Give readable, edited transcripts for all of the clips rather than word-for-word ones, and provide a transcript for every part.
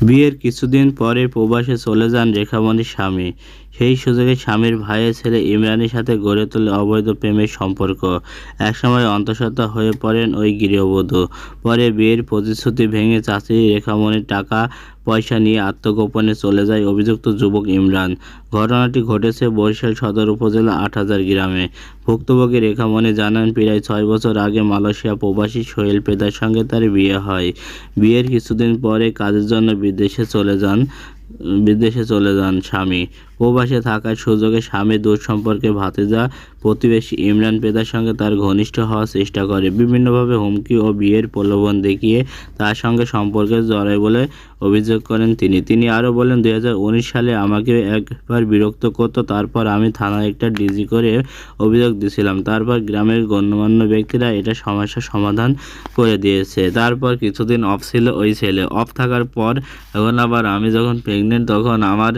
বিয়ের কিছুদিন পরে প্রবাসে চলে যান রেখামণির স্বামী। সেই সুযোগে স্বামীর ভাইয়ের ছেলে ইমরানের সাথে গড়ে তোলে অবৈধ প্রেমের সম্পর্ক। একসময় অন্তঃসত্ত্বা হয়ে পড়েন ওই গৃহবধূ। পরে বিয়ের প্রতিশ্রুতি ভেঙে চাচি রেখামণির টাকা পয়সা নিয়ে আত্মগোপনে চলে যায় অভিযুক্ত যুবক ইমরান। ঘটনাটি ঘটেছে বরিশাল সদর উপজেলা ৮০০০ গ্রামে। ভুক্তভোগী রেখামণি জানান, প্রায় ৬ বছর আগে মালয়েশিয়া প্রবাসী সোহেল পেদার সঙ্গে তার বিয়ে হয়। বিয়ের কিছুদিন পরে কাজের জন্য বিদেশে চলে যান স্বামী। প্রবাসে থাকার সুযোগে স্বামী দূর সম্পর্কে ভাতিজা প্রতিবেশী ইমরান পেদার সঙ্গে তার ঘনিষ্ঠ হওয়ার চেষ্টা করে। বিভিন্নভাবে হুমকি ও বিয়ের প্রলোভন দেখিয়ে তার সঙ্গে সম্পর্কে জড়ায় বলে অভিযোগ করেন তিনি আরও বলেন, ২০১৯ সালে আমাকে একবার বিরক্ত করত, তারপর আমি থানায় একটা ডিজি করে অভিযোগ দিয়েছিলাম। তারপর গ্রামের গণ্যমান্য ব্যক্তিরা এটা সমস্যার সমাধান করে দিয়েছে। তারপর কিছুদিন অফ ছিল ওই ছেলে। অফ থাকার পর এখন আবার আমি যখন প্রেগনেন্ট তখন আমার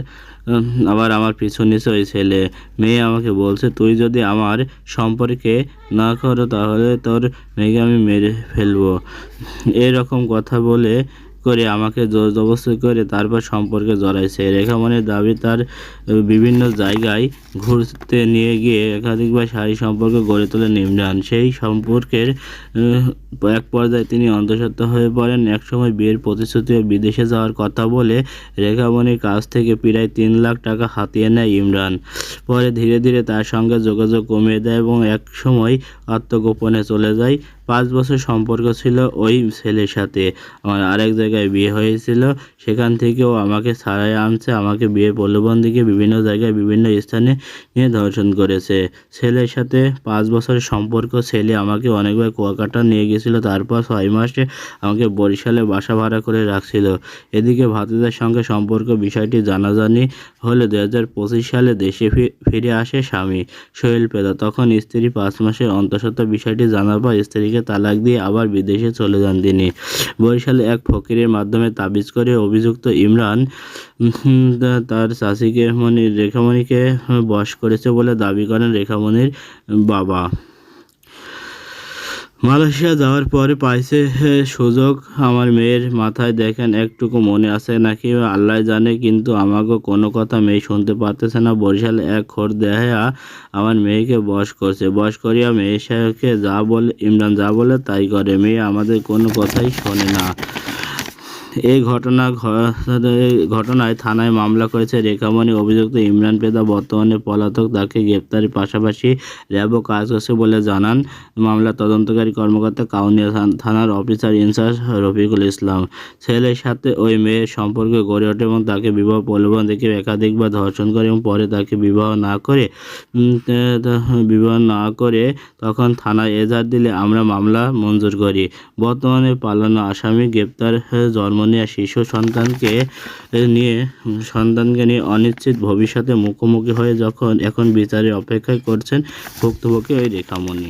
পিছু নিছে ওই ছেলে। মেয়ে আমাকে বলছে, তুই যদি আমার সম্পর্কে না করো তাহলে তোর মেয়েকে আমি মেরে ফেলবো। এরকম কথা বলে করে আমাকে জোর জবরদস্তি করে তারপর সম্পর্কে জড়াইছে। রেখামণির দাবি, তার বিভিন্ন জায়গায় ঘুরতে নিয়ে গিয়ে একাধিকবার শারীরিক সম্পর্ক গড়ে তোলেন ইমরান। সেই সম্পর্কের এক পর্যায়ে তিনি অন্তঃসত্ত্বা হয়ে পড়েন। একসময় বিয়ের প্রতিশ্রুতি ও বিদেশে যাওয়ার কথা বলে রেখামণির কাছ থেকে প্রায় ৩ লাখ টাকা হাতিয়ে নেয় ইমরান। পরে ধীরে ধীরে তার সঙ্গে যোগাযোগ কমিয়ে দেয় এবং একসময় আত্মগোপনে চলে যায়। ৫ বছর সম্পর্ক ছিল ওই ছেলের সাথে। আমার আরেক জায়গায় বিয়ে হয়েছিল, সেখান থেকেও আমাকে ছাড়াই আনছে। আমাকে বিয়ের প্রলোভন দেখিয়ে বিভিন্ন জায়গায় বিভিন্ন স্থানে নিয়ে ধর্ষণ করেছে। ছেলের সাথে ৫ বছরের সম্পর্ক। ছেলে আমাকে অনেকবার কুয়াকাটা নিয়ে গেছিল, তারপর ৬ মাসে আমাকে বরিশালে বাসা ভাড়া করে রাখছিল। এদিকে ভাতিজার সঙ্গে সম্পর্ক বিষয়টি জানাজানি হলে ২০২৫ সালে দেশে ফিরে আসে স্বামী সোহেল পেদা। তখন স্ত্রী ৫ মাসের অন্তঃসত্ত্বা বিষয়টি জানার পর স্ত্রীকে তালাক দিয়ে আবার বিদেশে চলে যান তিনি। বরিশালে এক ফকিরের মাধ্যমে তাবিজ করে অভিযুক্ত ইমরান তার চাচিকে রেখামণিকে বশ করেছে বলে দাবি করেন রেখামণির বাবা। মালয়েশিয়া যাওয়ার পরে পাইছে সুযোগ। আমার মেয়ের মাথায় দেখেন একটুকু মনে আছে নাকি আল্লাহ জানে, কিন্তু আমাকে কোনো কথা মেয়ে শুনতে পারতেছে না। বরিশালে এক খোর দেয়া আমার মেয়েকে বশ করছে। বশ করিয়া মেয়ে সাহেবকে ইমরান যা বলে তাই করে। মেয়ে আমাদের কোনো কথাই শোনে না। এই ঘটনায় থানায় মামলা করেছে রেখামণি। অভিযুক্ত ইমরান পেদা বর্তমানে পলাতক। তাকে গ্রেপ্তারের পাশাপাশি র্যাবও কাজ করছে বলে জানান মামলার তদন্তকারী কর্মকর্তা কাউনিয়া থানার অফিসার ইনচার্জ রফিকুল ইসলাম। ছেলের সাথে ওই মেয়ের সম্পর্ক গড়ে ওঠে এবং তাকে বিবাহ প্রলোভন দেখে একাধিকবার ধর্ষণ করে এবং পরে তাকে বিবাহ না করে তখন থানায় এজাহার দিলে আমরা মামলা মঞ্জুর করি। বর্তমানে পালানো আসামি গ্রেপ্তার। জন্ম নেওয়া শিশু সন্তানকে নিয়ে অনিশ্চিত ভবিষ্যতে মুখোমুখি হয়ে এখন বিচারের অপেক্ষায় করছেন ভুক্তভোগী ওই রেখামণি।